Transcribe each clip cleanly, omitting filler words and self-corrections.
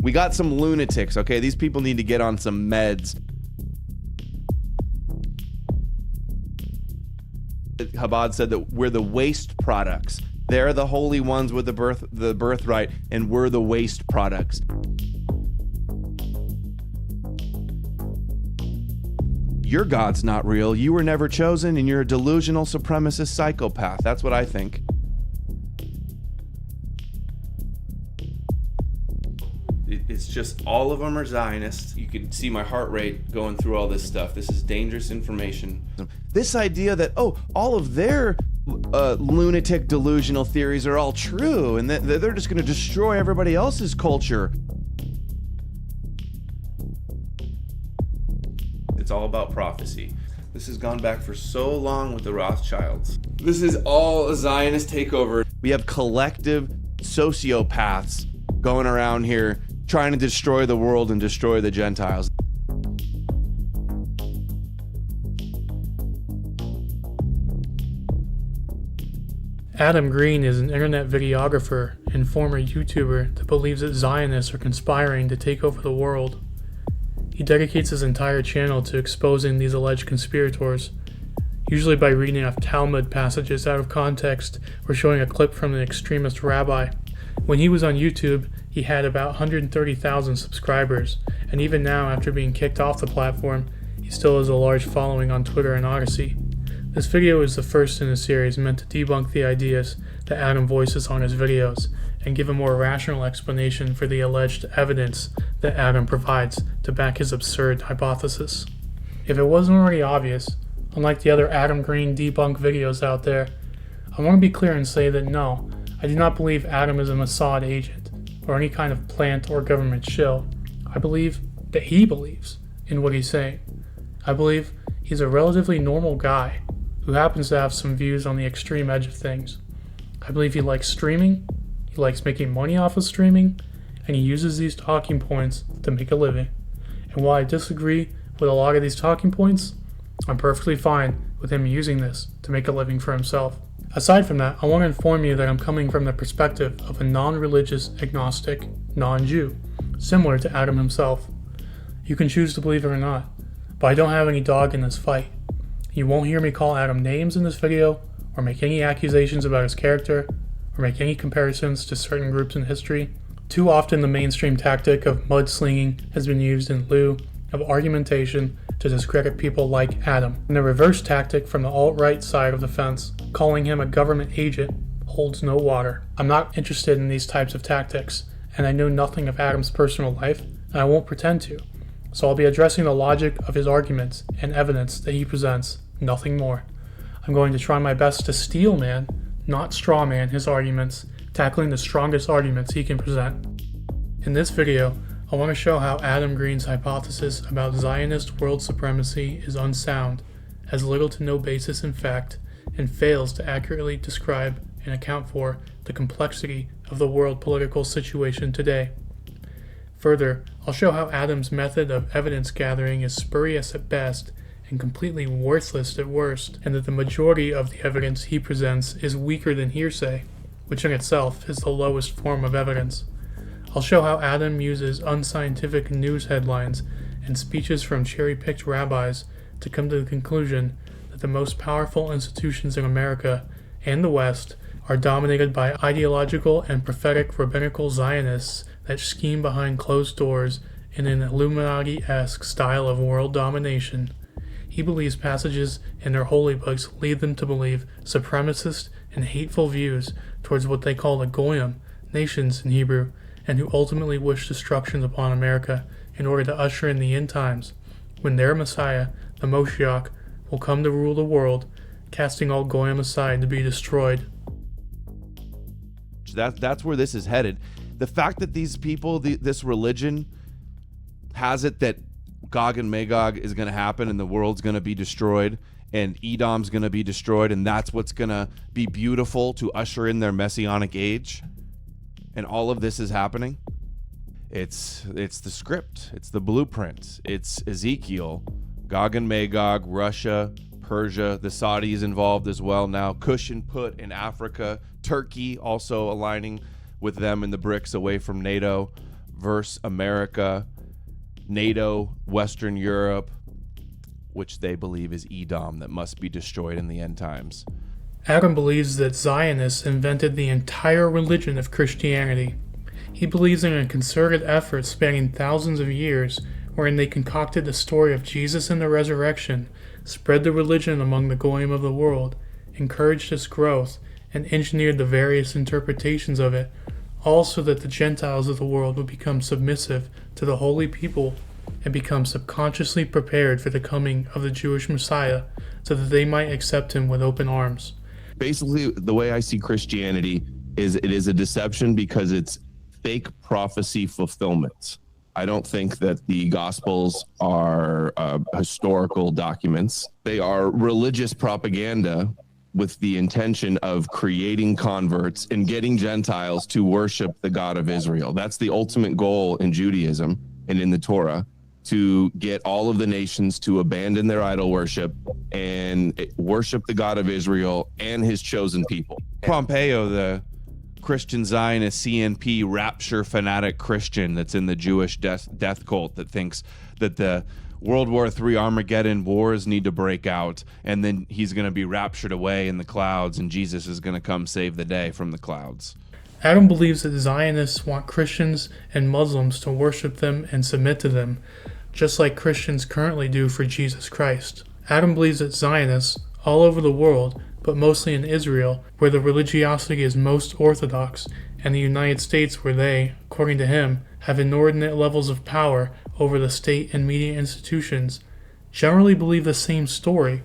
We got some lunatics, okay? These people need to get on some meds. Chabad said that we're the waste products. They're the holy ones with the birthright, and we're the waste products. Your God's not real. You were never chosen, and you're a delusional supremacist psychopath. That's what I think. It's just all of them are Zionists. You can see my heart rate going through all this stuff. This is dangerous information. This idea that, all of their lunatic delusional theories are all true, and that they're just going to destroy everybody else's culture. It's all about prophecy. This has gone back for so long with the Rothschilds. This is all a Zionist takeover. We have collective sociopaths going around here trying to destroy the world and destroy the Gentiles. Adam Green is an internet videographer and former YouTuber that believes that Zionists are conspiring to take over the world. He dedicates his entire channel to exposing these alleged conspirators, usually by reading off Talmud passages out of context or showing a clip from an extremist rabbi. When he was on YouTube, he had about 130,000 subscribers, and even now, after being kicked off the platform, he still has a large following on Twitter and Odyssey. This video is the first in a series meant to debunk the ideas that Adam voices on his videos and give a more rational explanation for the alleged evidence that Adam provides to back his absurd hypothesis. If it wasn't already obvious, unlike the other Adam Green debunk videos out there, I want to be clear and say that no, I do not believe Adam is a Mossad agent or any kind of plant or government shill. I believe that he believes in what he's saying. I believe he's a relatively normal guy who happens to have some views on the extreme edge of things. I believe he likes streaming, he likes making money off of streaming, and he uses these talking points to make a living. And while I disagree with a lot of these talking points, I'm perfectly fine with him using this to make a living for himself. Aside from that, I want to inform you that I'm coming from the perspective of a non-religious agnostic non-Jew, similar to Adam himself. You can choose to believe it or not, but I don't have any dog in this fight. You won't hear me call Adam names in this video, or make any accusations about his character, or make any comparisons to certain groups in history. Too often the mainstream tactic of mudslinging has been used in lieu of argumentation to discredit people like Adam. And the reverse tactic from the alt-right side of the fence, calling him a government agent, holds no water. I'm not interested in these types of tactics, and I know nothing of Adam's personal life, and I won't pretend to. So I'll be addressing the logic of his arguments and evidence that he presents, nothing more. I'm going to try my best to steel man, not straw man, his arguments, tackling the strongest arguments he can present. In this video, I want to show how Adam Green's hypothesis about Zionist world supremacy is unsound, has little to no basis in fact, and fails to accurately describe and account for the complexity of the world political situation today. Further, I'll show how Adam's method of evidence gathering is spurious at best and completely worthless at worst, and that the majority of the evidence he presents is weaker than hearsay, which in itself is the lowest form of evidence. I'll show how Adam uses unscientific news headlines and speeches from cherry-picked rabbis to come to the conclusion that the most powerful institutions in America and the West are dominated by ideological and prophetic rabbinical Zionists that scheme behind closed doors in an Illuminati-esque style of world domination. He believes passages in their holy books lead them to believe supremacist and hateful views towards what they call the Goyim, nations in Hebrew, and who ultimately wish destruction upon America in order to usher in the end times, when their Messiah, the Moshiach, will come to rule the world, casting all Goyim aside to be destroyed. That's where this is headed. The fact that these people, this religion, has it that Gog and Magog is going to happen and the world's going to be destroyed and Edom's going to be destroyed, and that's what's going to be beautiful to usher in their messianic age, and all of this is happening. It's the script. It's the blueprint. It's Ezekiel, Gog and Magog, Russia, Persia, the Saudis involved as well now, Cush and Put in Africa, Turkey also aligning with them in the BRICS away from NATO, versus America, NATO, Western Europe, which they believe is Edom, that must be destroyed in the end times. Adam believes that Zionists invented the entire religion of Christianity. He believes in a concerted effort spanning thousands of years, wherein they concocted the story of Jesus and the resurrection, spread the religion among the goyim of the world, encouraged its growth, and engineered the various interpretations of it, all so that the Gentiles of the world would become submissive to the holy people and become subconsciously prepared for the coming of the Jewish Messiah, so that they might accept him with open arms. Basically, the way I see Christianity is it is a deception because it's fake prophecy fulfillment. I don't think that the Gospels are historical documents. They are religious propaganda with the intention of creating converts and getting Gentiles to worship the God of Israel. That's the ultimate goal in Judaism and in the Torah, to get all of the nations to abandon their idol worship and worship the God of Israel and his chosen people. Pompeo, the Christian Zionist CNP rapture fanatic Christian that's in the Jewish death cult, that thinks that the World War III Armageddon wars need to break out, and then he's going to be raptured away in the clouds, and Jesus is going to come save the day from the clouds. Adam believes that Zionists want Christians and Muslims to worship them and submit to them, just like Christians currently do for Jesus Christ. Adam believes that Zionists, all over the world, but mostly in Israel, where the religiosity is most orthodox, and the United States, where they, according to him, have inordinate levels of power over the state and media institutions, generally believe the same story,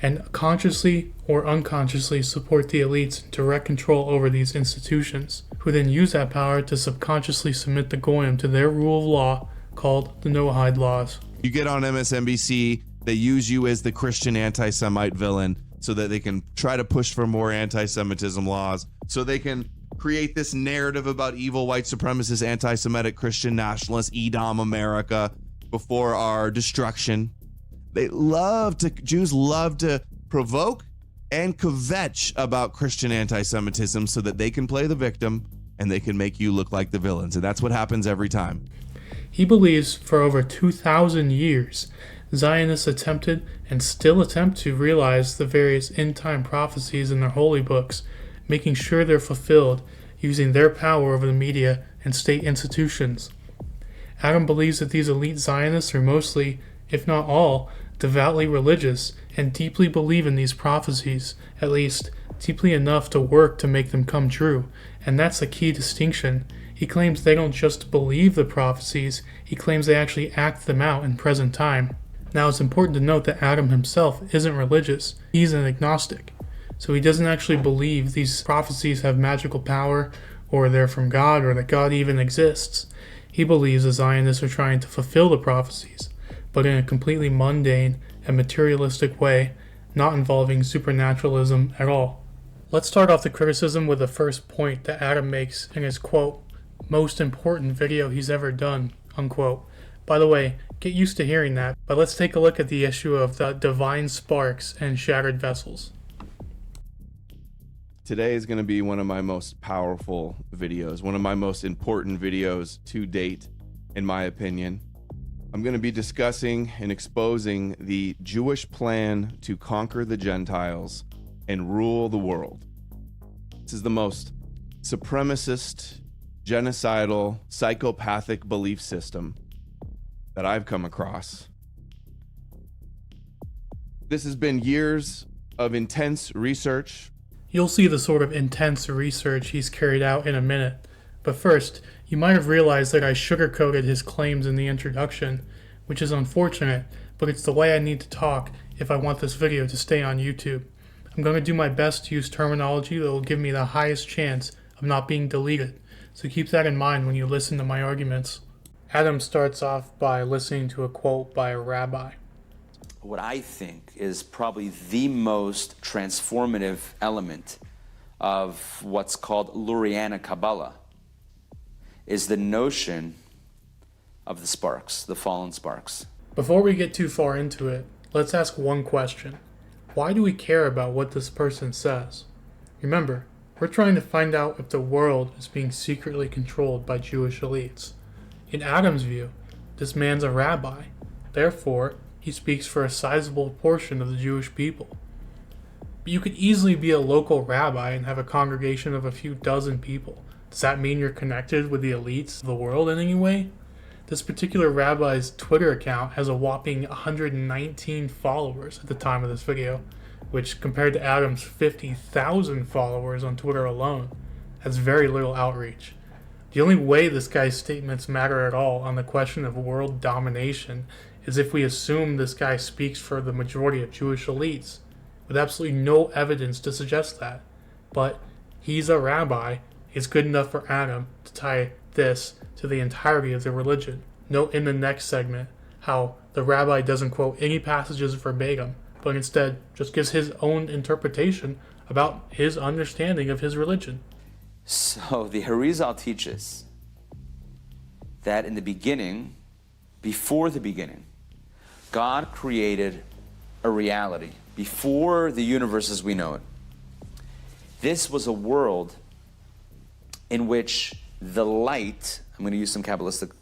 and consciously or unconsciously support the elites in direct control over these institutions, who then use that power to subconsciously submit the goyim to their rule of law, called the Noahide laws. You get on MSNBC, they use you as the Christian anti-Semite villain so that they can try to push for more anti-Semitism laws, so they can create this narrative about evil white supremacist anti-Semitic Christian nationalist Edom America before our destruction. Jews love to provoke and kvetch about Christian anti-Semitism so that they can play the victim and they can make you look like the villains. And that's what happens every time. He believes for over 2,000 years, Zionists attempted and still attempt to realize the various end-time prophecies in their holy books, making sure they're fulfilled using their power over the media and state institutions. Adam believes that these elite Zionists are mostly, if not all, devoutly religious and deeply believe in these prophecies, at least deeply enough to work to make them come true, and that's a key distinction. He claims they don't just believe the prophecies, he claims they actually act them out in present time. Now, it's important to note that Adam himself isn't religious. He's an agnostic. So he doesn't actually believe these prophecies have magical power, or they're from God, or that God even exists. He believes the Zionists are trying to fulfill the prophecies, but in a completely mundane and materialistic way, not involving supernaturalism at all. Let's start off the criticism with the first point that Adam makes in his, quote, most important video he's ever done, unquote. By the way, get used to hearing that, but let's take a look at the issue of the divine sparks and shattered vessels. Today is going to be one of my most powerful videos, one of my most important videos to date, in my opinion. I'm going to be discussing and exposing the Jewish plan to conquer the Gentiles and rule the world. This is the most supremacist, genocidal, psychopathic belief system that I've come across. This has been years of intense research. You'll see the sort of intense research he's carried out in a minute. But first, you might have realized that I sugarcoated his claims in the introduction, which is unfortunate, but it's the way I need to talk if I want this video to stay on YouTube. I'm going to do my best to use terminology that will give me the highest chance of not being deleted, so keep that in mind when you listen to my arguments. Adam starts off by listening to a quote by a rabbi. What I think is probably the most transformative element of what's called Luriana Kabbalah is the notion of the sparks, the fallen sparks. Before we get too far into it, let's ask one question. Why do we care about what this person says? Remember, we're trying to find out if the world is being secretly controlled by Jewish elites. In Adam's view, this man's a rabbi. Therefore, he speaks for a sizable portion of the Jewish people. But you could easily be a local rabbi and have a congregation of a few dozen people. Does that mean you're connected with the elites of the world in any way? This particular rabbi's Twitter account has a whopping 119 followers at the time of this video, which compared to Adam's 50,000 followers on Twitter alone, has very little outreach. The only way this guy's statements matter at all on the question of world domination is if we assume this guy speaks for the majority of Jewish elites, with absolutely no evidence to suggest that. But he's a rabbi. It's good enough for Adam to tie this to the entirety of the religion. Note in the next segment how the rabbi doesn't quote any passages verbatim, but instead just gives his own interpretation about his understanding of his religion. So the Harizal teaches that in the beginning, before the beginning, God created a reality before the universe as we know it. This was a world in which the light, I'm going to use some Kabbalistic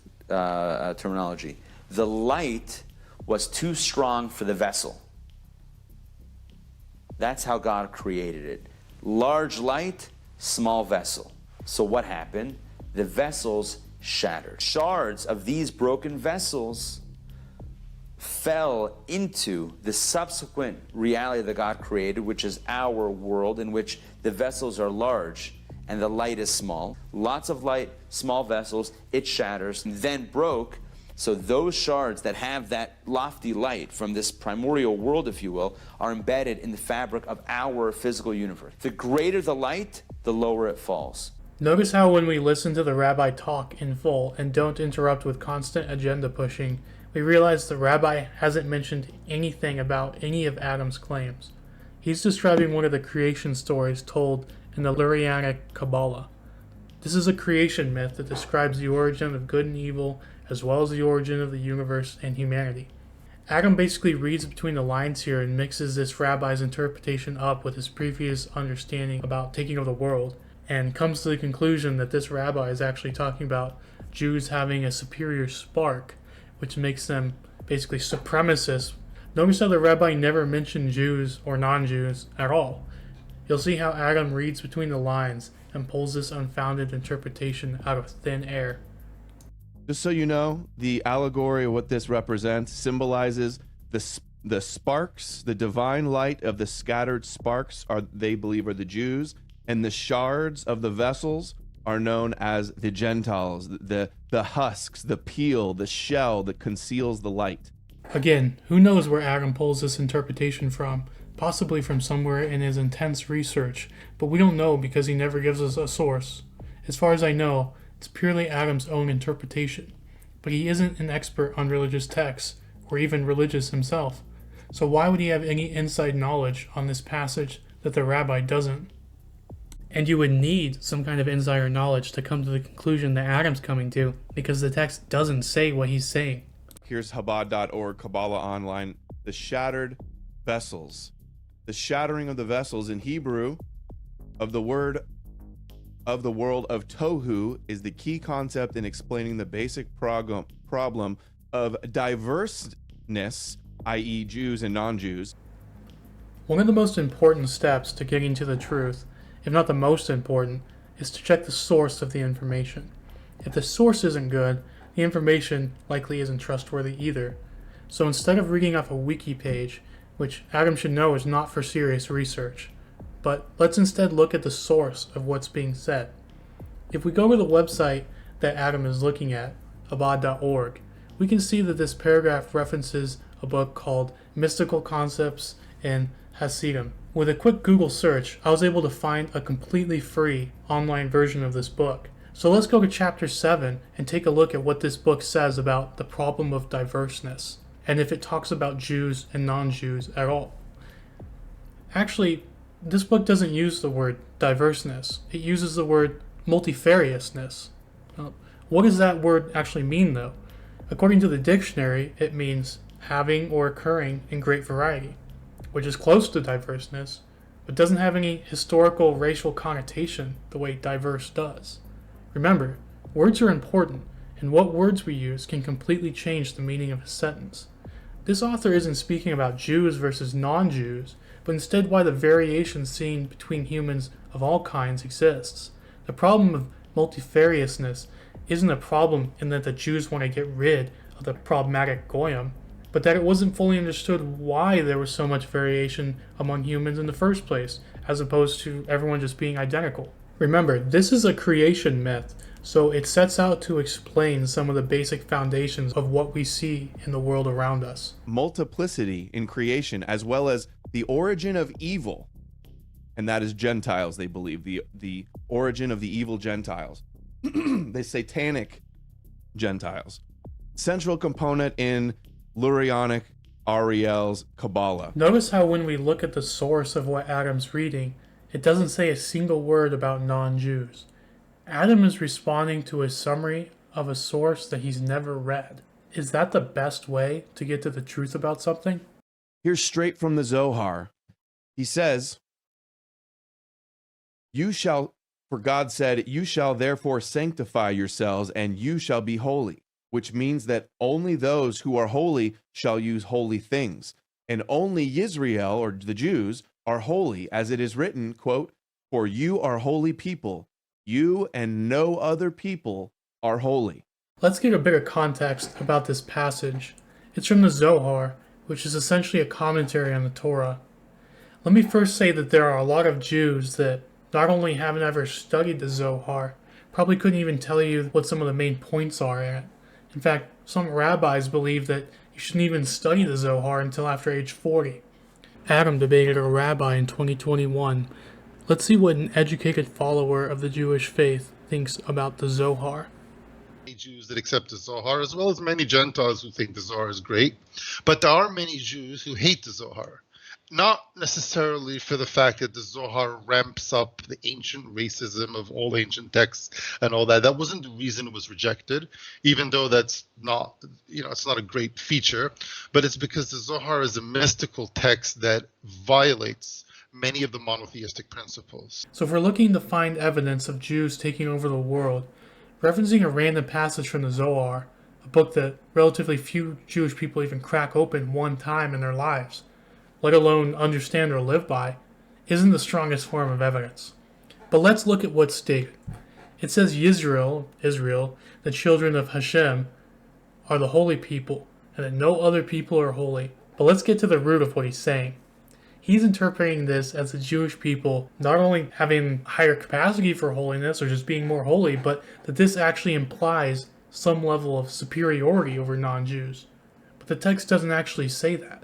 terminology, the light was too strong for the vessel. That's how God created it. Large light, small vessel. So what happened? The vessels shattered. Shards of these broken vessels fell into the subsequent reality that God created, which is our world, in which the vessels are large and the light is small. Lots of light, small vessels, it shatters, then broke. So those shards that have that lofty light from this primordial world, if you will, are embedded in the fabric of our physical universe. The greater the light, the lower it falls. Notice how when we listen to the rabbi talk in full and don't interrupt with constant agenda pushing, we realize the rabbi hasn't mentioned anything about any of Adam's claims. He's describing one of the creation stories told in the Lurianic Kabbalah. This is a creation myth that describes the origin of good and evil, as well as the origin of the universe and humanity. Adam basically reads between the lines here and mixes this rabbi's interpretation up with his previous understanding about taking over the world, and comes to the conclusion that this rabbi is actually talking about Jews having a superior spark, which makes them basically supremacists. Notice how the rabbi never mentioned Jews or non-Jews at all. You'll see how Adam reads between the lines and pulls this unfounded interpretation out of thin air. Just so you know, the allegory of what this represents symbolizes the sparks, the divine light of the scattered sparks they believe are the Jews, and the shards of the vessels are known as the Gentiles, the husks, the peel, the shell that conceals the light. Again, who knows where Adam pulls this interpretation from? Possibly from somewhere in his intense research, but we don't know because he never gives us a source. As far as I know, it's purely Adam's own interpretation, but he isn't an expert on religious texts, or even religious himself, so why would he have any inside knowledge on this passage that the rabbi doesn't? And you would need some kind of insider knowledge to come to the conclusion that Adam's coming to, because the text doesn't say what he's saying. Here's Chabad.org, Kabbalah Online, the shattered vessels. The shattering of the vessels in Hebrew of the word of the world of tohu is the key concept in explaining the basic problem of diverseness, i.e. Jews and non-Jews. One of the most important steps to getting to the truth, if not the most important, is to check the source of the information. If the source isn't good, the information likely isn't trustworthy either. So instead of reading off a wiki page, which Adam should know is not for serious research, but let's instead look at the source of what's being said. If we go to the website that Adam is looking at, Chabad.org, we can see that this paragraph references a book called Mystical Concepts in Hasidim. With a quick Google search, I was able to find a completely free online version of this book. So let's go to chapter 7 and take a look at what this book says about the problem of diverseness, and if it talks about Jews and non-Jews at all. Actually, this book doesn't use the word diverseness. It uses the word multifariousness. What does that word actually mean, though? According to the dictionary, it means having or occurring in great variety, which is close to diverseness, but doesn't have any historical racial connotation the way diverse does. Remember, words are important, and what words we use can completely change the meaning of a sentence. This author isn't speaking about Jews versus non-Jews, but instead why the variation seen between humans of all kinds exists. The problem of multifariousness isn't a problem in that the Jews want to get rid of the problematic goyim, but that it wasn't fully understood why there was so much variation among humans in the first place, as opposed to everyone just being identical. Remember, this is a creation myth, so it sets out to explain some of the basic foundations of what we see in the world around us. Multiplicity in creation, as well as the origin of evil, and that is Gentiles, they believe, the origin of the evil Gentiles, the satanic Gentiles. Central component in Lurianic Ariel's Kabbalah. Notice how when we look at the source of what Adam's reading, it doesn't say a single word about non-Jews. Adam is responding to a summary of a source that he's never read. Is that the best way to get to the truth about something? Here's straight from the Zohar. He says, for God said, you shall therefore sanctify yourselves, and you shall be holy, which means that only those who are holy shall use holy things, and only Yisrael, or the Jews, are holy, as it is written, quote, for you are holy people, you and no other people are holy. Let's get a bit of context about this passage. It's from the Zohar, which is essentially a commentary on the Torah. Let me first say that there are a lot of Jews that not only haven't ever studied the Zohar, probably couldn't even tell you what some of the main points are in it. In fact, some rabbis believe that you shouldn't even study the Zohar until after age 40. Adam debated a rabbi in 2021. Let's see what an educated follower of the Jewish faith thinks about the Zohar. Many Jews that accept the Zohar, as well as many Gentiles who think the Zohar is great. But there are many Jews who hate the Zohar. Not necessarily for the fact that the Zohar ramps up the ancient racism of all ancient texts and all that. That wasn't the reason it was rejected, even though that's not, it's not a great feature. But it's because the Zohar is a mystical text that violates many of the monotheistic principles. So if we're looking to find evidence of Jews taking over the world, referencing a random passage from the Zohar, a book that relatively few Jewish people even crack open one time in their lives, let alone understand or live by, isn't the strongest form of evidence. But let's look at what's stated. It says Israel, the children of Hashem, are the holy people, and that no other people are holy. But let's get to the root of what he's saying. He's interpreting this as the Jewish people not only having higher capacity for holiness or just being more holy, but that this actually implies some level of superiority over non-Jews. But the text doesn't actually say that.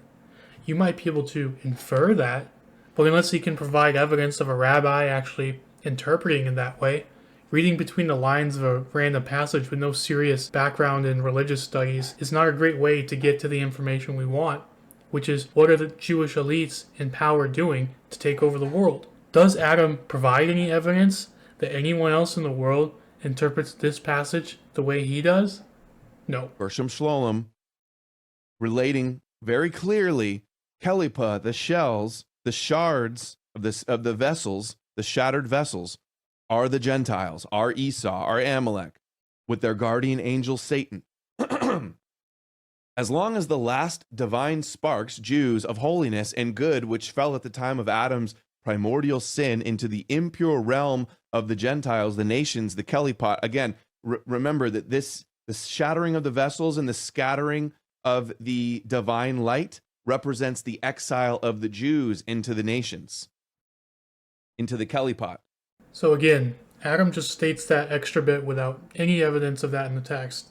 You might be able to infer that, but unless he can provide evidence of a rabbi actually interpreting it that way, reading between the lines of a random passage with no serious background in religious studies is not a great way to get to the information we want, which is what are the Jewish elites in power doing to take over the world? Does Adam provide any evidence that anyone else in the world interprets this passage the way he does? No. Gershom Shlolem, relating very clearly, Kelipa, the shells, the shards of the vessels, the shattered vessels, are the Gentiles, are Esau, are Amalek, with their guardian angel Satan. As long as the last divine sparks, Jews, of holiness and good, which fell at the time of Adam's primordial sin into the impure realm of the Gentiles, the nations, the Kelipot. Again, remember that the shattering of the vessels and the scattering of the divine light represents the exile of the Jews into the nations, into the Kelipot. So again, Adam just states that extra bit without any evidence of that in the text.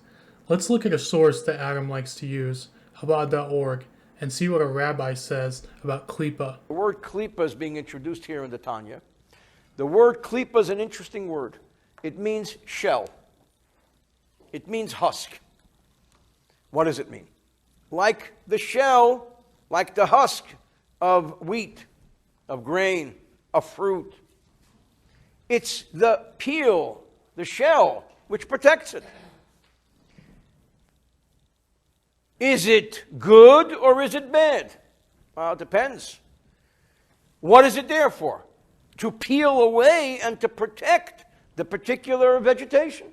Let's look at a source that Adam likes to use, Chabad.org, and see what a rabbi says about klipa. The word klipa is being introduced here in the Tanya. The word klipa is an interesting word. It means shell. It means husk. What does it mean? Like the shell, like the husk of wheat, of grain, of fruit. It's the peel, the shell, which protects it. Is it good or is it bad? Well, it depends. What is it there for? To peel away and to protect the particular vegetation.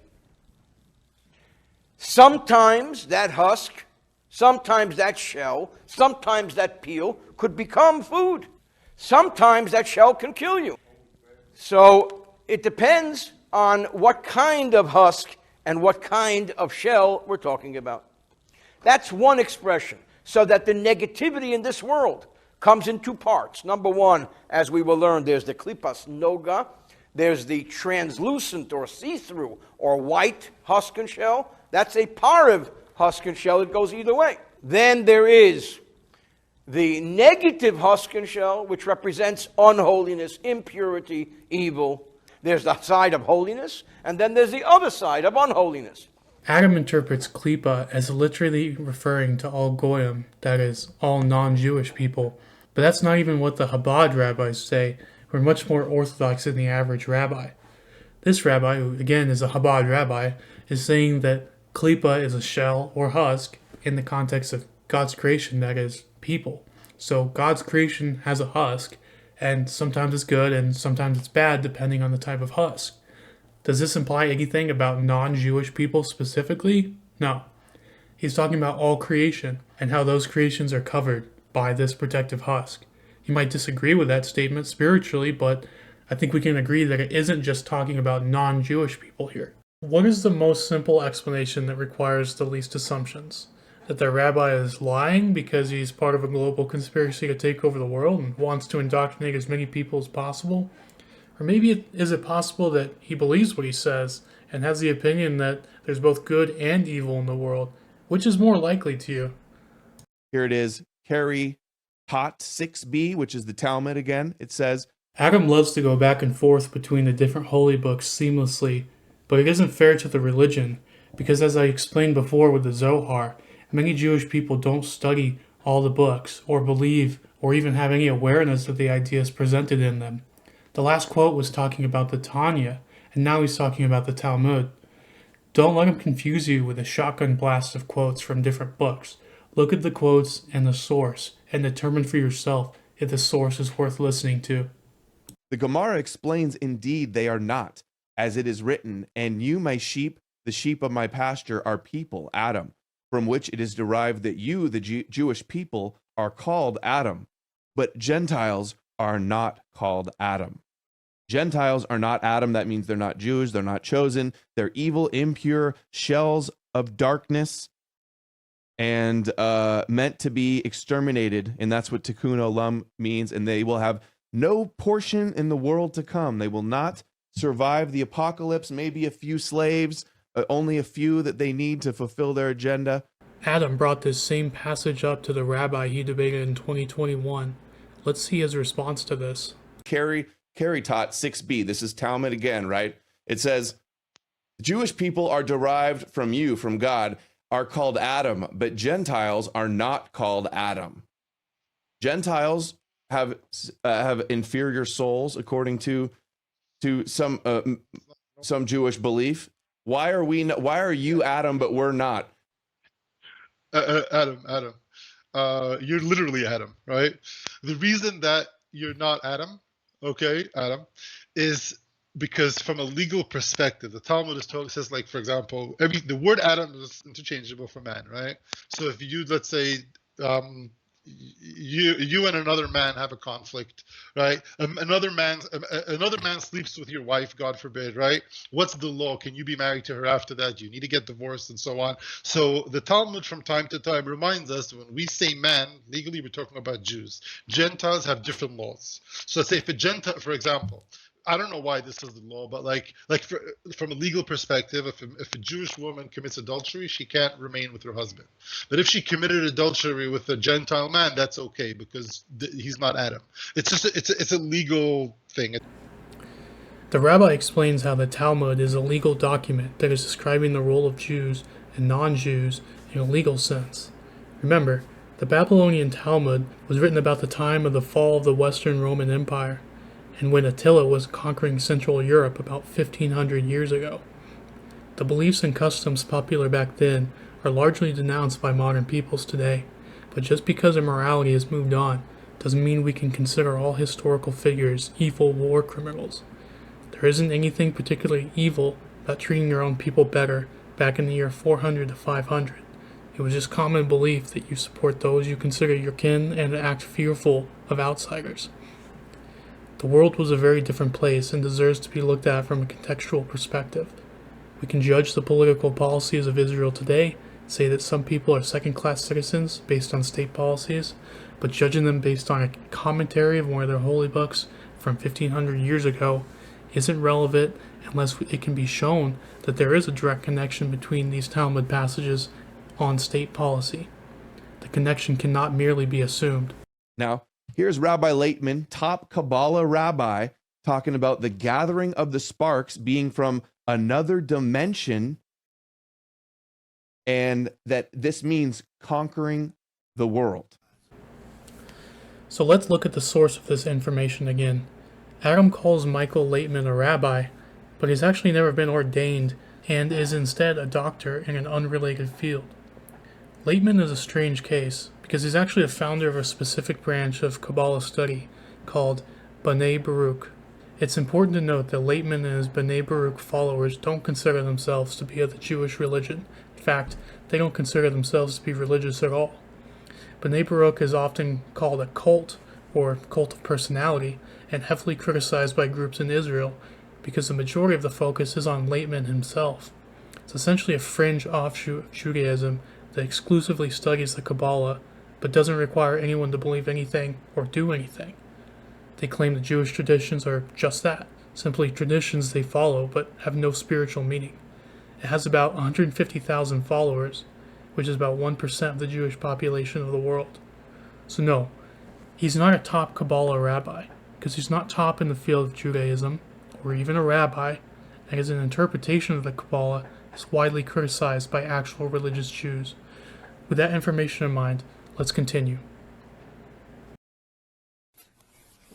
Sometimes that husk, sometimes that shell, sometimes that peel could become food. Sometimes that shell can kill you. So it depends on what kind of husk and what kind of shell we're talking about. That's one expression, so that the negativity in this world comes in two parts. Number one, as we will learn, there's the klipas noga, there's the translucent or see-through or white husk and shell. That's a pariv husk and shell. It goes either way. Then there is the negative husk and shell, which represents unholiness, impurity, evil. There's the side of holiness, and then there's the other side of unholiness. Adam interprets klipa as literally referring to all goyim, that is, all non-Jewish people. But that's not even what the Chabad rabbis say, who are much more orthodox than the average rabbi. This rabbi, who again is a Chabad rabbi, is saying that klipa is a shell or husk in the context of God's creation, that is, people. So God's creation has a husk, and sometimes it's good and sometimes it's bad depending on the type of husk. Does this imply anything about non-Jewish people specifically? No. He's talking about all creation and how those creations are covered by this protective husk. You might disagree with that statement spiritually, but I think we can agree that it isn't just talking about non-Jewish people here. What is the most simple explanation that requires the least assumptions? That the rabbi is lying because he's part of a global conspiracy to take over the world and wants to indoctrinate as many people as possible? Or maybe is it possible that he believes what he says and has the opinion that there's both good and evil in the world? Which is more likely to you? Here it is. Carry Tot 6b, which is the Talmud again. It says, Adam loves to go back and forth between the different holy books seamlessly, but it isn't fair to the religion, because as I explained before with the Zohar, many Jewish people don't study all the books, or believe, or even have any awareness of the ideas presented in them. The last quote was talking about the Tanya, and now he's talking about the Talmud. Don't let him confuse you with a shotgun blast of quotes from different books. Look at the quotes and the source, and determine for yourself if the source is worth listening to. the Gemara explains, indeed, they are not, as it is written, and you, my sheep, the sheep of my pasture, are people, Adam, from which it is derived that you, the Jewish people, are called Adam, but Gentiles are not called Adam. Gentiles are not Adam. That means they're not Jews. They're not chosen. They're evil, impure shells of darkness and meant to be exterminated. And that's what tikkun olam means. And they will have no portion in the world to come. They will not survive the apocalypse. Maybe a few slaves, only a few that they need to fulfill their agenda. Adam brought this same passage up to the rabbi he debated in 2021. Let's see his response to this. Carry taught 6b. This is Talmud again, right? It says, Jewish people are derived from you, from God, are called Adam, but Gentiles are not called Adam. Gentiles have inferior souls, according to some Jewish belief. Why are you Adam, but we're not? Adam. You're literally Adam, right? The reason that you're not Adam, Adam, is because from a legal perspective, the Talmud says, like, for example, the word Adam is interchangeable for man, right? So if you, let's say, you and another man have a conflict, right? Another man sleeps with your wife, God forbid, right? What's the law? Can you be married to her after that? Do you need to get divorced and so on? So the Talmud from time to time reminds us that when we say man, legally we're talking about Jews. Gentiles have different laws. So let's say if a Gentile, for example, I don't know why this is the law, but from a legal perspective, if a Jewish woman commits adultery, she can't remain with her husband. But if she committed adultery with a Gentile man, that's okay because he's not Adam. It's just it's a legal thing. The rabbi explains how the Talmud is a legal document that is describing the role of Jews and non-Jews in a legal sense. Remember, the Babylonian Talmud was written about the time of the fall of the Western Roman Empire, and when Attila was conquering Central Europe about 1500 years ago. The beliefs and customs popular back then are largely denounced by modern peoples today, but just because immorality has moved on doesn't mean we can consider all historical figures evil war criminals. There isn't anything particularly evil about treating your own people better back in the year 400 to 500. It was just common belief that you support those you consider your kin and act fearful of outsiders. The world was a very different place and deserves to be looked at from a contextual perspective. We can judge the political policies of Israel today, say that some people are second-class citizens based on state policies, but judging them based on a commentary of one of their holy books from 1500 years ago isn't relevant unless it can be shown that there is a direct connection between these Talmud passages on state policy. The connection cannot merely be assumed. Now, here's Rabbi Laitman, top Kabbalah rabbi, talking about the gathering of the sparks being from another dimension, and that this means conquering the world. So let's look at the source of this information again. Adam calls Michael Laitman a rabbi, but he's actually never been ordained and is instead a doctor in an unrelated field. Laitman is a strange case because he's actually a founder of a specific branch of Kabbalah study called Bnei Baruch. It's important to note that Laitman and his Bnei Baruch followers don't consider themselves to be of the Jewish religion. In fact, they don't consider themselves to be religious at all. Bnei Baruch is often called a cult or cult of personality and heavily criticized by groups in Israel because the majority of the focus is on Laitman himself. It's essentially a fringe offshoot of Judaism that exclusively studies the Kabbalah but doesn't require anyone to believe anything or do anything. They claim the Jewish traditions are just that, simply traditions they follow but have no spiritual meaning. It has about 150,000 followers, which is about 1% of the Jewish population of the world. So no, he's not a top Kabbalah rabbi, because he's not top in the field of Judaism, or even a rabbi, and his interpretation of the Kabbalah is widely criticized by actual religious Jews. With that information in mind, let's continue.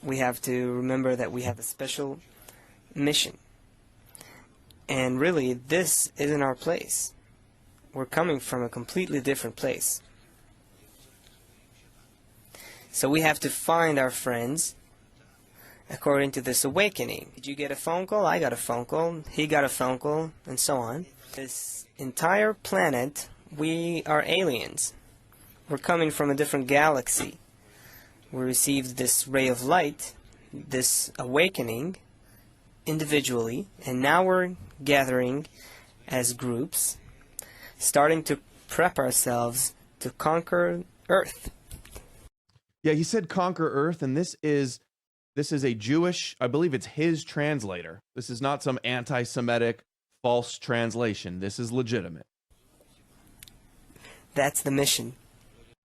We have to remember that we have a special mission. And really, this isn't our place. We're coming from a completely different place. So we have to find our friends according to this awakening. Did you get a phone call? I got a phone call. He got a phone call, and so on. This entire planet, we are aliens. We're coming from a different galaxy. We received this ray of light, this awakening, individually, and now we're gathering as groups, starting to prep ourselves to conquer Earth. Yeah, he said conquer Earth, and this is a Jewish, I believe it's his translator. This is not some anti-Semitic false translation. This is legitimate. That's the mission.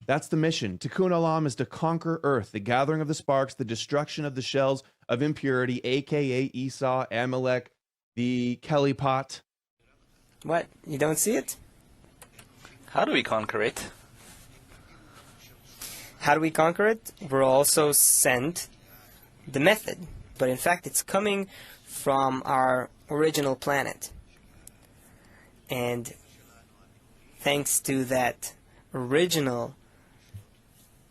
That's the mission. Tikkun Olam is to conquer Earth, the gathering of the sparks, the destruction of the shells of impurity, a.k.a. Esau, Amalek, the Kelly pot. What? You don't see it? How do we conquer it? How do we conquer it? We're also sent the method, but in fact it's coming from our original planet. And thanks to that original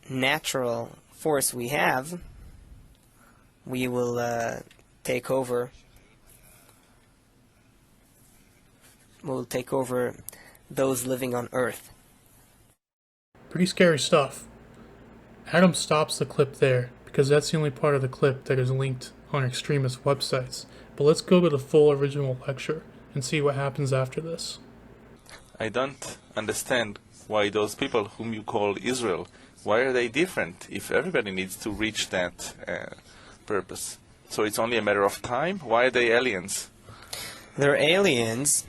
natural force we have, we will take over. We'll take over those living on Earth. Pretty scary stuff. Adam stops the clip there because that's the only part of the clip that is linked on extremist websites. But let's go to the full original lecture and see what happens after this. I don't understand why those people whom you call Israel, why are they different if everybody needs to reach that purpose? So it's only a matter of time? Why are they aliens? They're aliens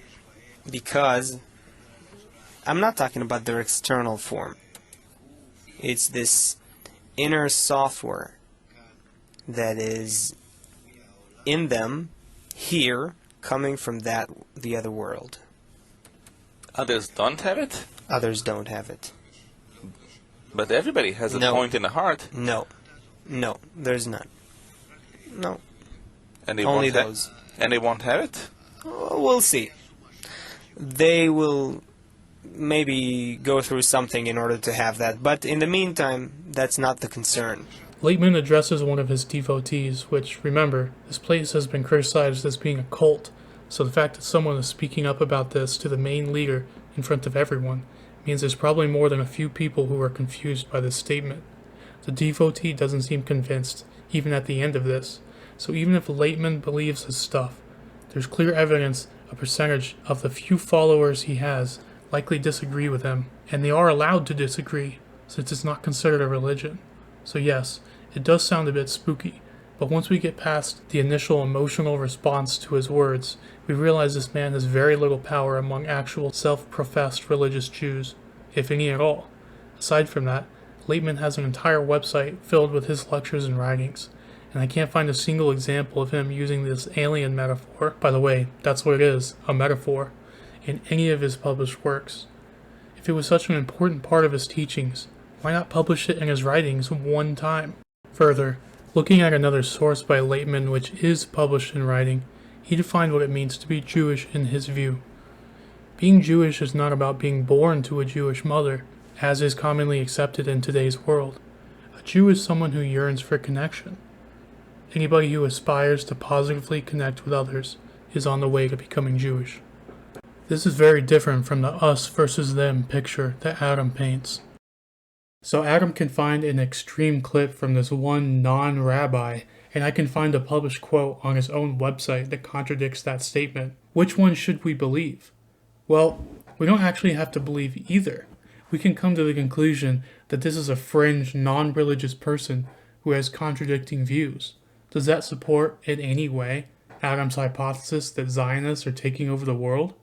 because I'm not talking about their external form. It's this inner software that is in them here, coming from the other world. Others don't have it? Others don't have it. But everybody has a point in the heart. No, there's none. No. And they Only won't those. And they won't have it? We'll see. They will maybe go through something in order to have that, but in the meantime, that's not the concern. Laitman addresses one of his devotees, which, remember, this place has been criticized as being a cult, So the fact that someone is speaking up about this to the main leader in front of everyone means there's probably more than a few people who are confused by this statement. The devotee doesn't seem convinced, even at the end of this. So even if Laitman believes his stuff, there's clear evidence a percentage of the few followers he has likely disagree with him, and they are allowed to disagree, since it's not considered a religion. So yes, it does sound a bit spooky, but once we get past the initial emotional response to his words, we realize this man has very little power among actual self-professed religious Jews, if any at all. Aside from that, Laitman has an entire website filled with his lectures and writings, and I can't find a single example of him using this alien metaphor, by the way, that's what it is, a metaphor, in any of his published works. If it was such an important part of his teachings, why not publish it in his writings one time? Further, looking at another source by Laitman which is published in writing, he defined what it means to be Jewish in his view. Being Jewish is not about being born to a Jewish mother, as is commonly accepted in today's world. A Jew is someone who yearns for connection. Anybody who aspires to positively connect with others is on the way to becoming Jewish. This is very different from the us versus them picture that Adam paints. So Adam can find an extreme clip from this one non-rabbi, and I can find a published quote on his own website that contradicts that statement. Which one should we believe? Well, we don't actually have to believe either. We can come to the conclusion that this is a fringe, non-religious person who has contradicting views. Does that support in any way Adam's hypothesis that Zionists are taking over the world?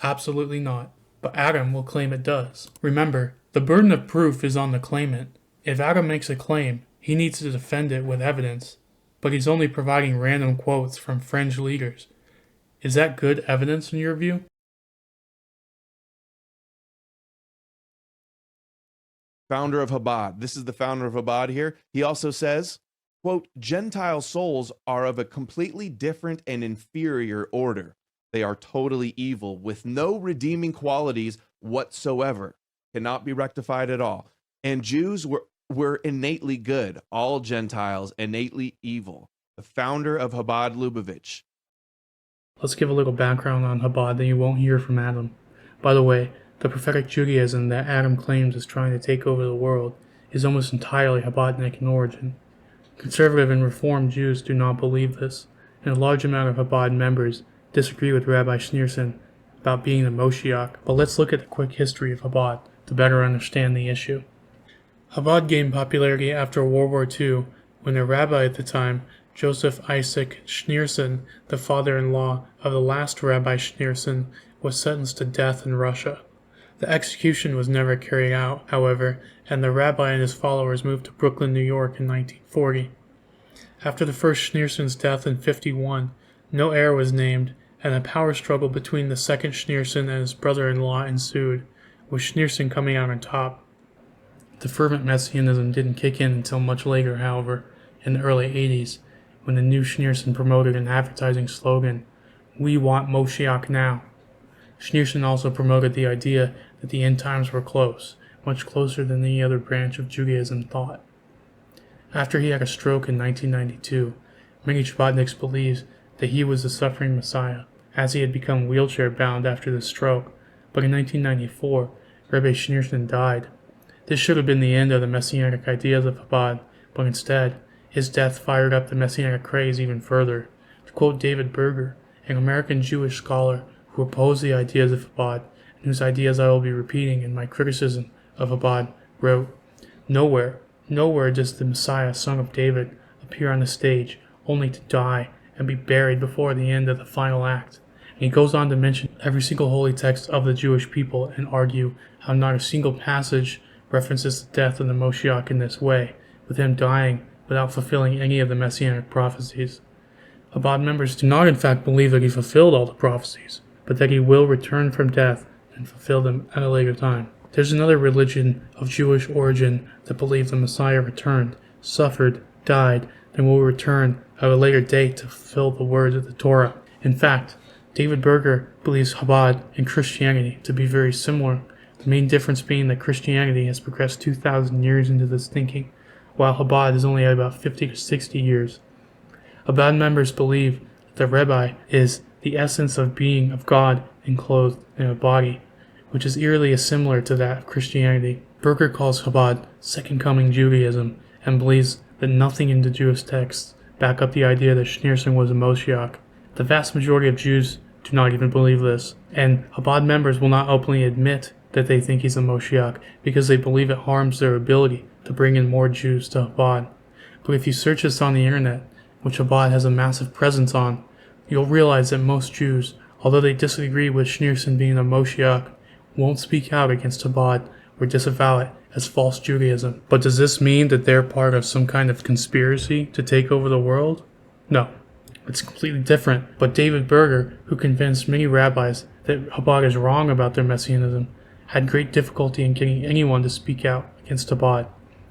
Absolutely not. But Adam will claim it does. Remember, the burden of proof is on the claimant. If Adam makes a claim, he needs to defend it with evidence. But he's only providing random quotes from fringe leaders. Is that good evidence in your view? Founder of Chabad. This is the founder of Chabad here. He also says, quote, Gentile souls are of a completely different and inferior order. They are totally evil, with no redeeming qualities whatsoever. Cannot be rectified at all. And Jews were innately good. All Gentiles innately evil. The founder of Chabad Lubavitch. Let's give a little background on Chabad that you won't hear from Adam. By the way, the prophetic Judaism that Adam claims is trying to take over the world is almost entirely Chabadnik in origin. Conservative and Reform Jews do not believe this, and a large amount of Chabad members disagree with Rabbi Schneerson about being the Moshiach, but let's look at the quick history of Chabad to better understand the issue. Chabad gained popularity after World War II when the rabbi at the time, Joseph Isaac Schneerson, the father-in-law of the last Rabbi Schneerson, was sentenced to death in Russia. The execution was never carried out, however, and the rabbi and his followers moved to Brooklyn, New York in 1940. After the first Schneerson's death in 1951, no heir was named, and a power struggle between the second Schneerson and his brother-in-law ensued, with Schneerson coming out on top. The fervent messianism didn't kick in until much later, however, in the early 80s, when the new Schneerson promoted an advertising slogan, "We want Moshiach now." Schneerson also promoted the idea that the end times were close, much closer than any other branch of Judaism thought. After he had a stroke in 1992, many Chabadniks believed that he was the suffering Messiah, as he had become wheelchair-bound after the stroke, but in 1994, Rabbi Schneerson died. This should have been the end of the messianic ideas of Chabad, but instead, his death fired up the messianic craze even further. To quote David Berger, an American Jewish scholar who opposed the ideas of Chabad, and whose ideas I will be repeating in my criticism of Chabad, wrote, Nowhere does the Messiah, son of David, appear on the stage, only to die and be buried before the end of the final act. And he goes on to mention every single holy text of the Jewish people and argue how not a single passage references the death of the Moshiach in this way, with him dying without fulfilling any of the messianic prophecies. Chabad members do not in fact believe that he fulfilled all the prophecies, but that he will return from death and fulfill them at a later time. There's another religion of Jewish origin that believes the Messiah returned, suffered, died, and will return at a later date to fulfill the words of the Torah. In fact, David Berger believes Chabad and Christianity to be very similar, the main difference being that Christianity has progressed 2,000 years into this thinking, while Chabad is only at about 50 to 60 years. Chabad members believe that the Rebbe is the essence of being of God enclosed in a body, which is eerily similar to that of Christianity. Berger calls Chabad Second Coming Judaism and believes that nothing in the Jewish texts back up the idea that Schneerson was a Moshiach. The vast majority of Jews do not even believe this, and Chabad members will not openly admit that they think he's a Moshiach because they believe it harms their ability to bring in more Jews to Chabad. But if you search this on the internet, which Chabad has a massive presence on, you'll realize that most Jews, although they disagree with Schneerson being a Moshiach, won't speak out against Chabad or disavow it as false Judaism. But does this mean that they're part of some kind of conspiracy to take over the world? No. It's completely different. But David Berger, who convinced many rabbis that Chabad is wrong about their messianism, had great difficulty in getting anyone to speak out against Chabad.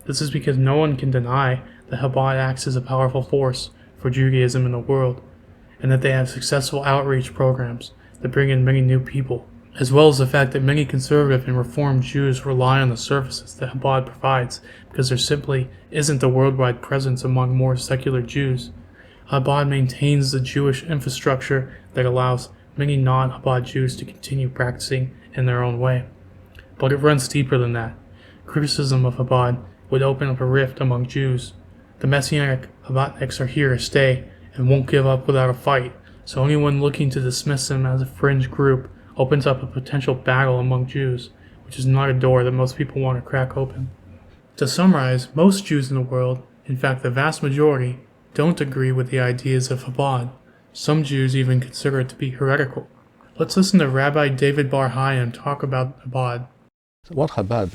This is because no one can deny that Chabad acts as a powerful force for Judaism in the world, and that they have successful outreach programs that bring in many new people, as well as the fact that many conservative and reformed Jews rely on the services that Chabad provides because there simply isn't a worldwide presence among more secular Jews. Chabad maintains the Jewish infrastructure that allows many non-Chabad Jews to continue practicing in their own way. But it runs deeper than that. Criticism of Chabad would open up a rift among Jews. The Messianic Chabadniks are here to stay and won't give up without a fight, so anyone looking to dismiss them as a fringe group opens up a potential battle among Jews, which is not a door that most people want to crack open. To summarize, most Jews in the world, in fact the vast majority, don't agree with the ideas of Chabad. Some Jews even consider it to be heretical. Let's listen to Rabbi David Bar Hayim talk about Chabad. So what Chabad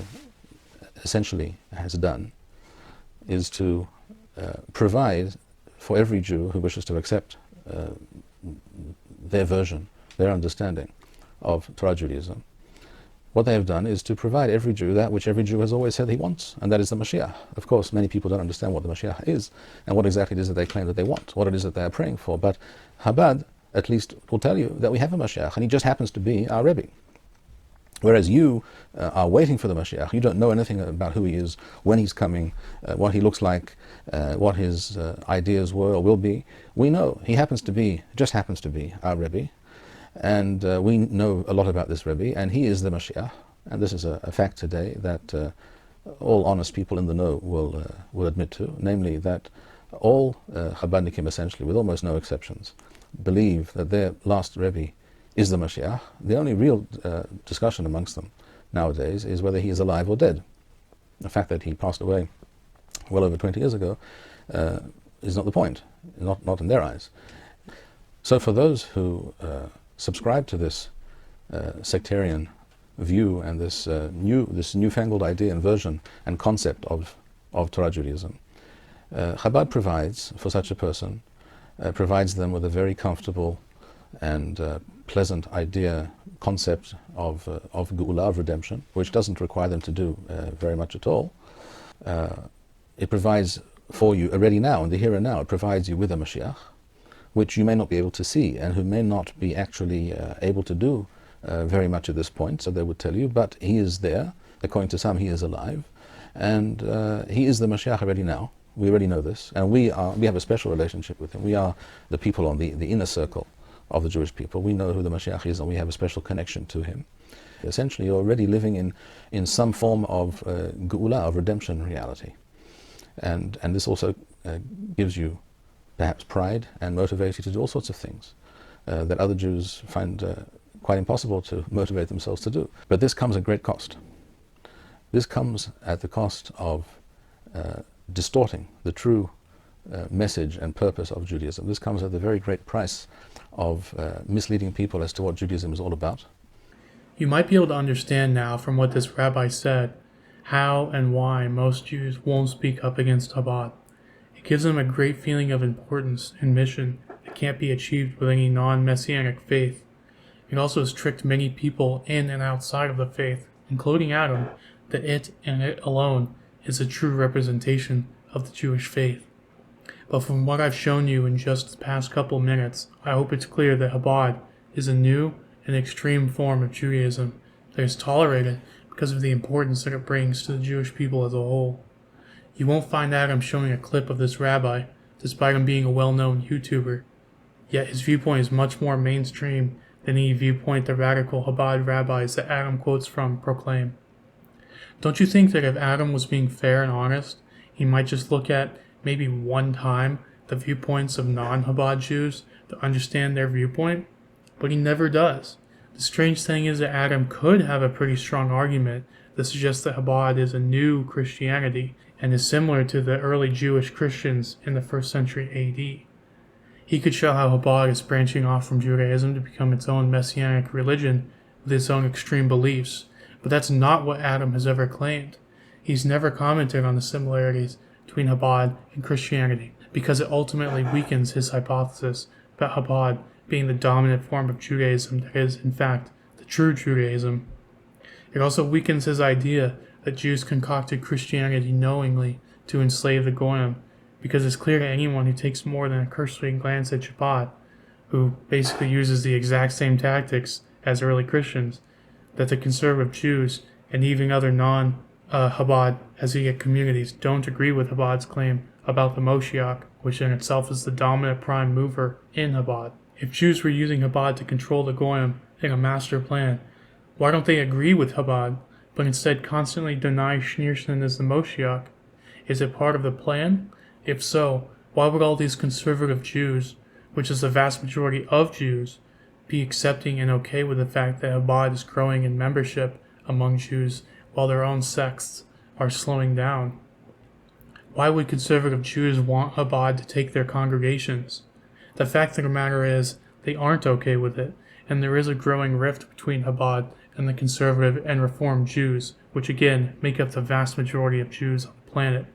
essentially has done is to provide for every Jew who wishes to accept their version, their understanding of Torah Judaism. What they have done is to provide every Jew that which every Jew has always said he wants, and that is the Mashiach. Of course, many people don't understand what the Mashiach is, and what exactly it is that they claim that they want, what it is that they are praying for. But Chabad, at least, will tell you that we have a Mashiach, and he just happens to be our Rebbe. Whereas you are waiting for the Mashiach, you don't know anything about who he is, when he's coming, what he looks like, what his ideas were or will be. We know he just happens to be our Rebbe, and we know a lot about this Rebbe, and he is the Mashiach. And this is a fact today that all honest people in the know will admit to, namely that all Chabadnikim, essentially, with almost no exceptions, believe that their last Rebbe is the Mashiach. The only real discussion amongst them nowadays is whether he is alive or dead. The fact that he passed away well over 20 years ago is not the point, not in their eyes. So for those who subscribe to this sectarian view and this newfangled idea and version and concept of Torah Judaism, Chabad provides, for such a person, provides them with a very comfortable and pleasant idea, concept of Geula, of redemption, which doesn't require them to do very much at all. It provides for you already now, in the here and now, it provides you with a Mashiach, which you may not be able to see, and who may not be actually able to do very much at this point, so they would tell you, but he is there. According to some, he is alive, and he is the Mashiach already now. We already know this, and we have a special relationship with him. We are the people on the inner circle of the Jewish people. We know who the Mashiach is, and we have a special connection to him. Essentially, you're already living in some form of Geula, of redemption reality. And this also gives you perhaps pride and motivates you to do all sorts of things that other Jews find quite impossible to motivate themselves to do. But this comes at great cost. This comes at the cost of distorting the true message and purpose of Judaism. This comes at the very great price of misleading people as to what Judaism is all about. You might be able to understand now from what this rabbi said how and why most Jews won't speak up against Chabad. It gives them a great feeling of importance and mission that can't be achieved with any non-messianic faith. It also has tricked many people in and outside of the faith, including Adam, that it and it alone is a true representation of the Jewish faith. But from what I've shown you in just the past couple minutes, I hope it's clear that Chabad is a new and extreme form of Judaism that is tolerated because of the importance that it brings to the Jewish people as a whole. You won't find Adam showing a clip of this rabbi, despite him being a well-known YouTuber. Yet his viewpoint is much more mainstream than any viewpoint the radical Chabad rabbis that Adam quotes from proclaim. Don't you think that if Adam was being fair and honest, he might just look at, maybe one time, the viewpoints of non-Chabad Jews to understand their viewpoint? But he never does. The strange thing is that Adam could have a pretty strong argument that suggests that Chabad is a new Christianity and is similar to the early Jewish Christians in the 1st century AD. He could show how Chabad is branching off from Judaism to become its own messianic religion with its own extreme beliefs, but that's not what Adam has ever claimed. He's never commented on the similarities between Chabad and Christianity, because it ultimately weakens his hypothesis about Chabad being the dominant form of Judaism that is, in fact, the true Judaism. It also weakens his idea that Jews concocted Christianity knowingly to enslave the Goyim, because it's clear to anyone who takes more than a cursory glance at Chabad, who basically uses the exact same tactics as early Christians, that the conservative Jews and even other non-Chabad Hasidic communities don't agree with Chabad's claim about the Moshiach, which in itself is the dominant prime mover in Chabad. If Jews were using Chabad to control the Goyim in a master plan, why don't they agree with Chabad, but instead constantly deny Schneerson as the Moshiach? Is it part of the plan? If so, why would all these conservative Jews, which is the vast majority of Jews, be accepting and okay with the fact that Chabad is growing in membership among Jews while their own sects are slowing down? Why would conservative Jews want Chabad to take their congregations? The fact of the matter is, they aren't okay with it, and there is a growing rift between Chabad and the conservative and reformed Jews, which again make up the vast majority of Jews on the planet.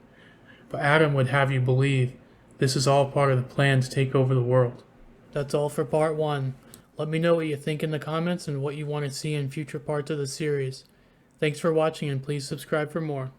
But Adam would have you believe this is all part of the plan to take over the world. That's all for part 1. Let me know what you think in the comments and what you want to see in future parts of the series. Thanks for watching, and please subscribe for more.